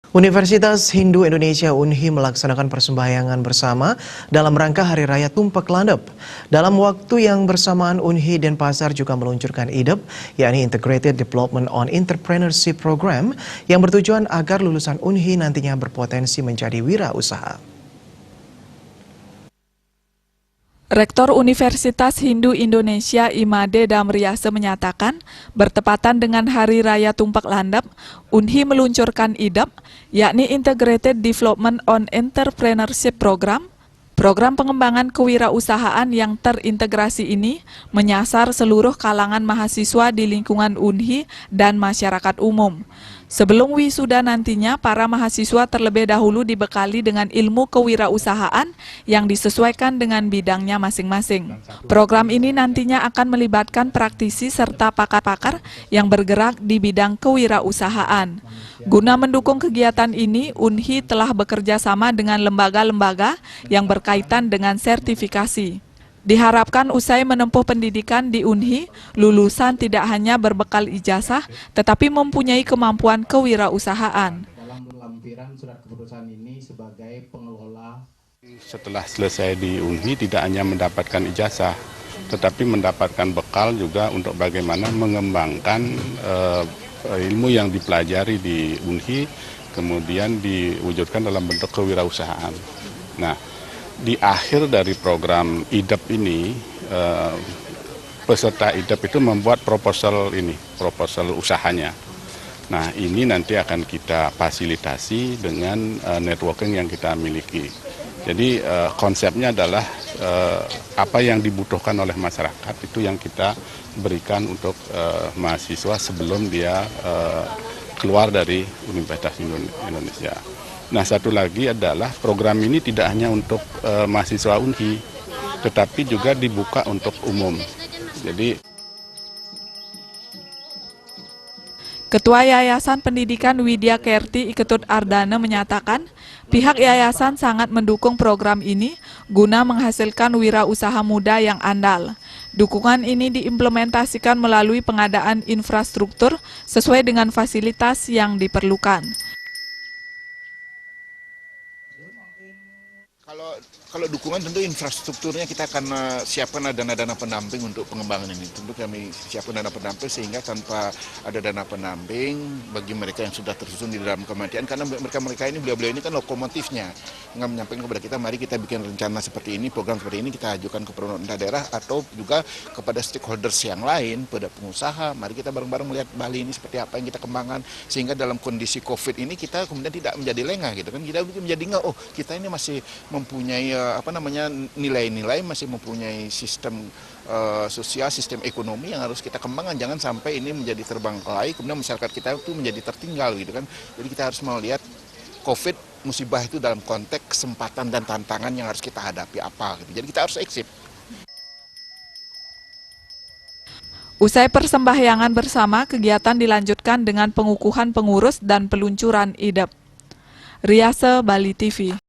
Universitas Hindu Indonesia UNHI melaksanakan persembahyangan bersama dalam rangka Hari Raya Tumpak Landep. Dalam waktu yang bersamaan, UNHI Denpasar juga meluncurkan IDEP, yakni Integrated Development on Entrepreneurship Program, yang bertujuan agar lulusan UNHI nantinya berpotensi menjadi wirausaha. Rektor Universitas Hindu Indonesia Imade Damriase menyatakan, bertepatan dengan Hari Raya Tumpak Landep, UNHI meluncurkan IDEP, yakni Integrated Development on Entrepreneurship Program. Program pengembangan kewirausahaan yang terintegrasi ini menyasar seluruh kalangan mahasiswa di lingkungan UNHI dan masyarakat umum. Sebelum wisuda nantinya, para mahasiswa terlebih dahulu dibekali dengan ilmu kewirausahaan yang disesuaikan dengan bidangnya masing-masing. Program ini nantinya akan melibatkan praktisi serta pakar-pakar yang bergerak di bidang kewirausahaan. Guna mendukung kegiatan ini, UNHI telah bekerja sama dengan lembaga-lembaga yang berkaitan dengan sertifikasi. Diharapkan usai menempuh pendidikan di UNHI, lulusan tidak hanya berbekal ijazah, tetapi mempunyai kemampuan kewirausahaan. Dalam lampiran surat keputusan ini sebagai pengelola. Setelah selesai di UNHI tidak hanya mendapatkan ijazah, tetapi mendapatkan bekal juga untuk bagaimana mengembangkan ilmu yang dipelajari di UNHI, kemudian diwujudkan dalam bentuk kewirausahaan. Nah, di akhir dari program IDEP ini, peserta IDEP itu membuat proposal usahanya. Nah, ini nanti akan kita fasilitasi dengan networking yang kita miliki. Jadi konsepnya adalah apa yang dibutuhkan oleh masyarakat itu yang kita berikan untuk mahasiswa sebelum dia keluar dari Universitas Indonesia. Nah, satu lagi adalah program ini tidak hanya untuk mahasiswa UNHI, tetapi juga dibuka untuk umum. Jadi, Ketua Yayasan Pendidikan Widya Kerti Iketut Ardana menyatakan, pihak yayasan sangat mendukung program ini guna menghasilkan wirausaha muda yang andal. Dukungan ini diimplementasikan melalui pengadaan infrastruktur sesuai dengan fasilitas yang diperlukan. Kalau dukungan tentu infrastrukturnya kita akan siapkan dana-dana pendamping untuk pengembangan ini. Tentu kami siapkan dana pendamping sehingga tanpa ada dana pendamping bagi mereka yang sudah tersusun di dalam kematian, karena mereka-mereka ini, beliau-beliau ini kan lokomotifnya. Nggak menyampaikan kepada kita, mari kita bikin rencana seperti ini, program seperti ini, kita ajukan ke pemerintah daerah atau juga kepada stakeholders yang lain, pada pengusaha. Mari kita bareng-bareng melihat Bali ini seperti apa yang kita kembangkan, sehingga dalam kondisi COVID ini kita kemudian tidak menjadi lengah gitu kan. Kita menjadi enggak, oh kita ini masih mempunyai nilai-nilai, masih mempunyai sistem sosial, sistem ekonomi yang harus kita kembangkan. Jangan sampai ini menjadi terbengkalai, kemudian masyarakat kita itu menjadi tertinggal gitu kan. Jadi kita harus melihat COVID, musibah itu dalam konteks kesempatan dan tantangan yang harus kita hadapi apa gitu. Jadi kita harus exit. Usai persembahyangan bersama, kegiatan dilanjutkan dengan pengukuhan pengurus dan peluncuran IDEP. Riase, Bali TV.